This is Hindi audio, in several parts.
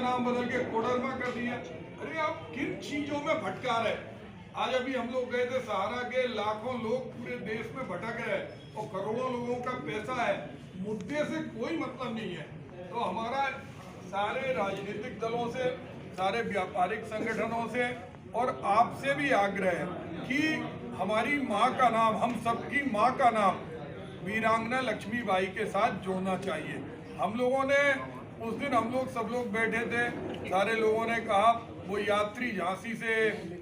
नाम बदल के कोडरमा कर दिया। अरे आप किन चीजों में भटका रहे? आज अभी हम लोग गए थे सहारा के, लाखों लोग पूरे देश में भटक रहे हैं और करोड़ों लोगों का पैसा है, मुद्दे से कोई मतलब नहीं है। तो हमारा सारे राजनीतिक दलों से, सारे व्यापारिक संगठनों से और आपसे भी आग्रह है कि हमारी माँ का नाम, हम सबकी माँ का नाम वीरांगना लक्ष्मीबाई के साथ जोड़ना चाहिए। हम लोगों ने उस दिन, हम लोग सब लोग बैठे थे, सारे लोगों ने कहा, वो यात्री झांसी से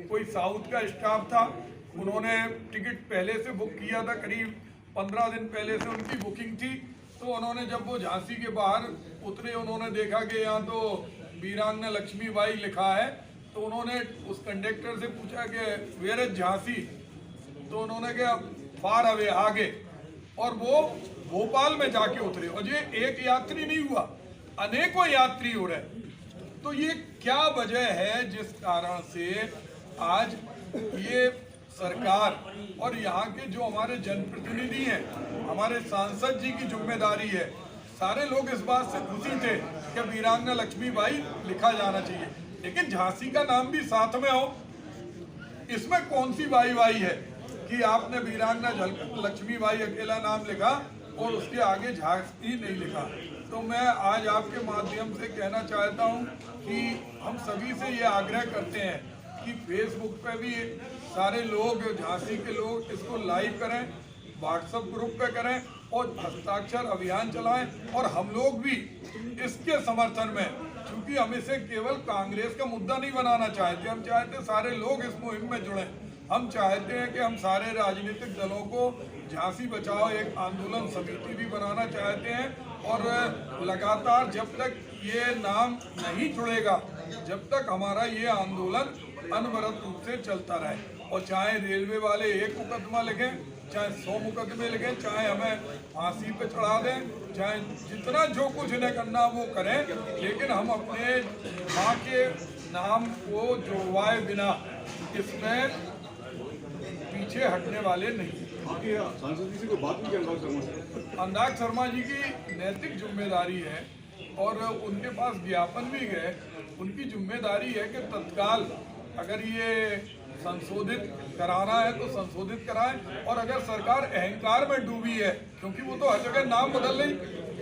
कोई साउथ का स्टाफ था, उन्होंने टिकट पहले से बुक किया था, करीब 15 दिन पहले से उनकी बुकिंग थी। तो उन्होंने जब वो झांसी के बाहर उतरे, उन्होंने देखा कि यहाँ तो वीरांगना लक्ष्मीबाई लिखा है, तो उन्होंने उस कंडक्टर से पूछा कि वेयर इज झांसी, तो उन्होंने कहा फार अवे, आगे, और वो भोपाल में जाके उतरे। और ये एक यात्री नहीं हुआ, अनेकों यात्री हो रहे। तो ये क्या वजह है जिस कारण से आज ये सरकार और यहाँ के जो हमारे जनप्रतिनिधि हैं, हमारे सांसद जी की जिम्मेदारी है। सारे लोग इस बात से खुशी थे कि वीरांगना लक्ष्मीबाई लिखा जाना चाहिए, लेकिन झांसी का नाम भी साथ में हो, इसमें कौन सी वाई है कि आपने वीरांगना लक्ष्मीबाई अकेला नाम लिखा और उसके आगे झांसी नहीं लिखा। तो मैं आज आपके माध्यम से कहना चाहता हूं कि हम सभी से ये आग्रह करते हैं कि फेसबुक पे भी सारे लोग, झांसी के लोग, इसको लाइव करें, व्हाट्सएप ग्रुप पे करें और हस्ताक्षर अभियान चलाएं। और हम लोग भी इसके समर्थन में, क्योंकि हम इसे केवल कांग्रेस का मुद्दा नहीं बनाना चाहते, हम चाहते सारे लोग इस मुहिम में जुड़ें। हम चाहते हैं कि हम सारे राजनीतिक दलों को झांसी बचाओ एक आंदोलन समिति भी बनाना चाहते हैं, और लगातार जब तक ये नाम नहीं जुड़ेगा, जब तक हमारा ये आंदोलन अनवरत रूप से चलता रहे। और चाहे रेलवे वाले एक मुकदमा लिखें, चाहे 100 मुकदमे लिखें, चाहे हमें फांसी पे चढ़ा दें, चाहे जितना जो कुछ इन्हें करना वो करें, लेकिन हम अपने माँ के नाम को जुड़वाए बिना इसमें पीछे हटने वाले नहीं। सांसद जी से कोई बात नहीं की? अनुराग शर्मा जी की नैतिक जिम्मेदारी है और उनके पास ज्ञापन भी गए। उनकी जिम्मेदारी है कि तत्काल अगर ये संशोधित कराना है तो संशोधित कराएं, और अगर सरकार अहंकार में डूबी है, क्योंकि वो तो हर जगह नाम बदल रही,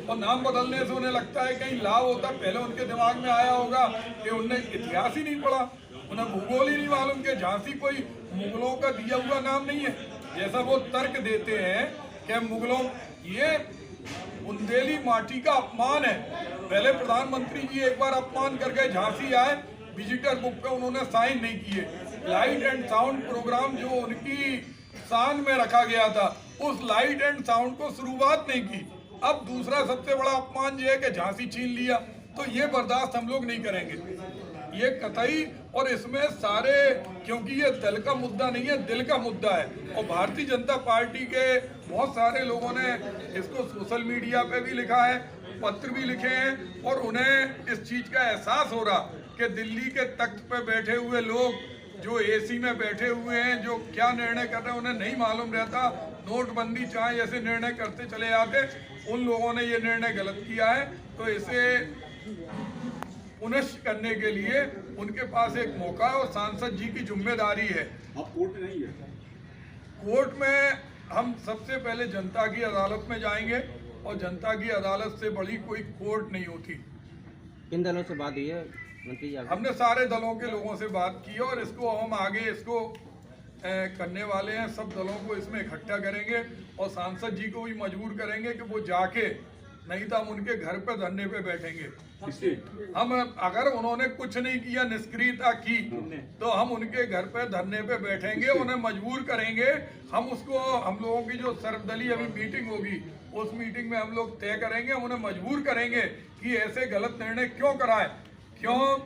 और नाम बदलने से उन्हें लगता है कहीं लाभ होता। पहले उनके दिमाग में आया होगा कि उनने इतिहास ही नहीं पढ़ा, उन्हें भूगोल ही नहीं मालूम कि झांसी कोई मुगलों का दिया हुआ नाम नहीं है, जैसा वो तर्क देते हैं कि मुगलों, ये बुंदेली माटी का अपमान है। पहले प्रधानमंत्री जी एक बार अपमान करके झांसी आए, विजिटर बुक पे उन्होंने साइन नहीं किए। लाइट एंड साउंड प्रोग्राम जो उनकी शान में रखा गया था, उस लाइट एंड साउंड को शुरुआत नहीं की। अब दूसरा सबसे बड़ा अपमान ये है कि झांसी छीन लिया, तो ये बर्दाश्त हम लोग नहीं करेंगे, ये कतई। और इसमें सारे, क्योंकि ये दल का मुद्दा नहीं है, दिल का मुद्दा है, और भारतीय जनता पार्टी के बहुत सारे लोगों ने इसको सोशल मीडिया पे भी लिखा है, पत्र भी लिखे हैं, और उन्हें इस चीज का एहसास हो रहा कि दिल्ली के तख्त पे बैठे हुए लोग जो एसी में बैठे हुए हैं, जो क्या निर्णय कर रहे हैं उन्हें नहीं मालूम रहता। नोटबंदी चाहे जैसे निर्णय करते चले जाते, उन लोगों ने ये निर्णय गलत किया है। तो इसे पुनश्च करने के लिए उनके पास एक मौका है, और सांसद जी की जिम्मेदारी है। आप कोर्ट में नहीं है? कोर्ट में हम सबसे पहले जनता की अदालत में जाएंगे, और जनता की अदालत से बड़ी कोई कोर्ट नहीं होती। किन दलों से बात हुई है मंत्री जी? हमने सारे दलों के लोगों से बात की, और इसको हम आगे इसको करने वाले हैं। सब दलों को इसमें इकट्ठा करेंगे, और सांसद जी को भी मजबूर करेंगे कि वो जाके, नहीं तो हम उनके घर पे धरने पे बैठेंगे। हम, अगर उन्होंने कुछ नहीं किया, निष्क्रियता की, तो हम उनके घर पे धरने पे बैठेंगे, उन्हें मजबूर करेंगे। हम उसको, हम लोगों की जो सर्वदलीय अभी मीटिंग होगी, उस मीटिंग में हम लोग तय करेंगे, हम उन्हें मजबूर करेंगे कि ऐसे गलत निर्णय क्यों कराए, क्यों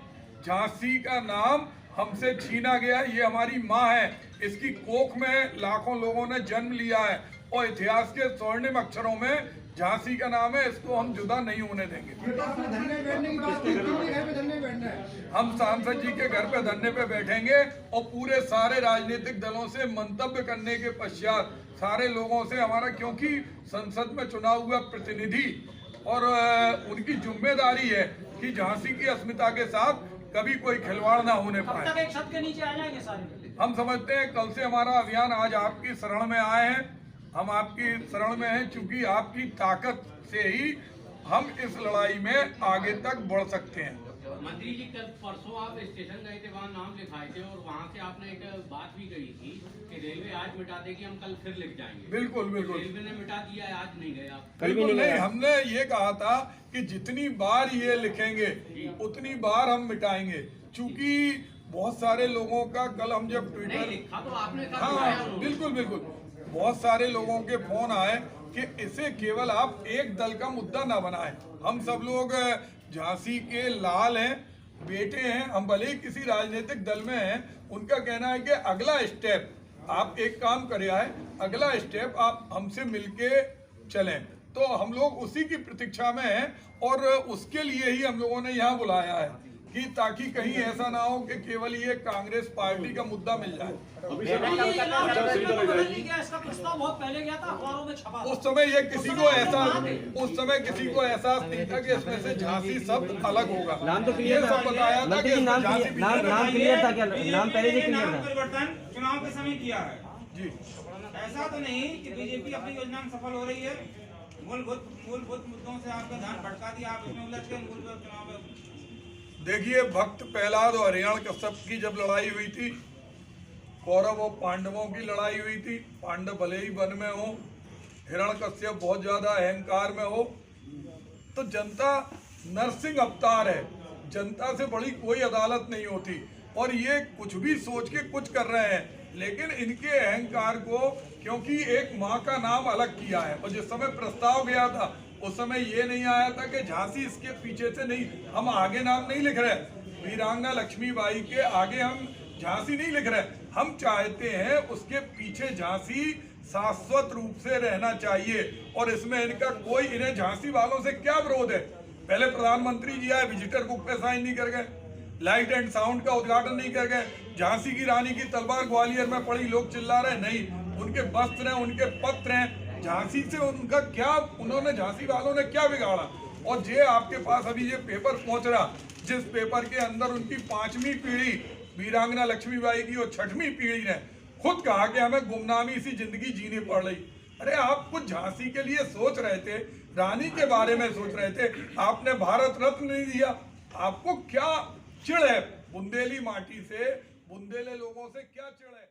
झांसी का नाम हमसे छीना गया। ये हमारी माँ है, इसकी कोख में लाखों लोगों ने जन्म लिया है, और इतिहास के स्वर्णिम अक्षरों में झांसी का नाम है, इसको हम जुदा नहीं होने देंगे। हम सांसद जी के घर पे धरने पे बैठेंगे, और पूरे सारे राजनीतिक दलों से मंतव्य करने के पश्चात सारे लोगों से हमारा, क्योंकि संसद में चुना हुआ प्रतिनिधि और उनकी जिम्मेदारी है कि झांसी की अस्मिता के साथ कभी कोई खिलवाड़ ना होने कब पाए। तक एक छत के नीचे आ जाएंगे सारे? हम समझते हैं कल से हमारा अभियान, आज आपकी शरण में आए हैं, हम आपकी शरण में हैं, क्योंकि आपकी ताकत से ही हम इस लड़ाई में आगे तक बढ़ सकते हैं। मंत्री जी, कल परसों आप स्टेशन गए थे, वहाँ नाम लिखाए थे और वहाँ से आपने एक बात भी कही थी कि रेलवे आज मिटा देगी, हम कल फिर लिख जाएंगे। बिल्कुल बिल्कुल रेलवे ने मिटा दिया है, आज नहीं गए आप। बिल्कुल नहीं, हमने ये कहा था कि जितनी बार ये लिखेंगे उतनी बार हम मिटाएंगे, क्योंकि बहुत सारे लोगों का कल हम जब नहीं ट्विटर, लिखा तो आपने कल दिखाया हाँ उन्होंने। बिल्कुल बिल्कुल, बहुत सारे लोगों के फोन आए कि इसे केवल आप एक दल का मुद्दा ना बनाएं। हम सब लोग झांसी के लाल हैं, बेटे हैं, हम भले ही किसी राजनीतिक दल में हैं। उनका कहना है कि अगला स्टेप आप एक काम करें आए, अगला स्टेप आप हमसे मिलके चलें, तो हम लोग उसी की प्रतीक्षा में हैं और उसके लिए ही हम लोगों ने यहाँ बुलाया है कि ताकि कहीं ऐसा ना हो कि केवल ये कांग्रेस पार्टी का मुद्दा मिल जाए। अभी ये सर आचार संहिता लग बदल जाएगी। नहीं गया, इसका प्रस्ताव बहुत पहले गया था, अखबारों में छपा था। उस समय ये किसी को एहसास नहीं था कि इसमें से झांसी शब्द अलग होगा। नाम तो ये क्लियर था सब बताया था मंत्री कि जी, नाम झांसी भी नाम नाम क्लियर था क्या? नाम पहले से क्लियर नाम था? परिवर्तन चुनाव के समय किया है। जी। ऐसा तो नहीं कि बीजेपी अपनी योजना में सफल हो रही है, मूलभूत मुद्दों से आपका ध्यान भटका दिया, आप इसमें उलझ के मूलभूत चुनाव में। देखिए, भक्त प्रहलाद और हिरण्यकश्यप की जब लड़ाई हुई थी, कौरव और पांडवों की लड़ाई हुई थी, पांडव भले ही वन में हो, हिरण्यकश्यप बहुत ज्यादा अहंकार में हो, तो जनता नरसिंह अवतार है, जनता से बड़ी कोई अदालत नहीं होती। और ये कुछ भी सोच के कुछ कर रहे हैं, लेकिन इनके अहंकार को, क्योंकि एक माँ का नाम अलग किया है, और जिस समय प्रस्ताव गया था उस समय ये नहीं आया था कि झांसी इसके पीछे से नहीं, हम आगे नाम नहीं लिख रहे, वीरांगना लक्ष्मीबाई के आगे हम झांसी नहीं लिख रहे, हम चाहते हैं उसके पीछे झांसी शाश्वत रूप से रहना चाहिए। और इसमें इनका कोई, इन्हें झांसी वालों से क्या विरोध है? पहले प्रधानमंत्री जी आए, विजिटर बुक पे साइन नहीं कर गए, लाइट एंड साउंड का उद्घाटन नहीं कर गए, झांसी की रानी की तलवार ग्वालियर में पड़ी, लोग चिल्ला रहे नहीं, उनके वस्त्र हैं, उनके पत्र हैं, झांसी से उनका क्या, उन्होंने झांसी वालों ने क्या बिगाड़ा? और ये आपके पास अभी ये पेपर पहुंच रहा, जिस पेपर के अंदर उनकी 5वीं पीढ़ी वीरांगना लक्ष्मीबाई की और 6वीं पीढ़ी ने खुद कहा कि हमें गुमनामी सी जिंदगी जीनी पड़ रही। अरे आप कुछ झांसी के लिए सोच रहे थे, रानी के बारे में सोच रहे थे, आपने भारत रत्न नहीं दिया, आपको क्या चिढ़ है? बुंदेली माटी से, बुंदेले लोगों से क्या चिढ़ है?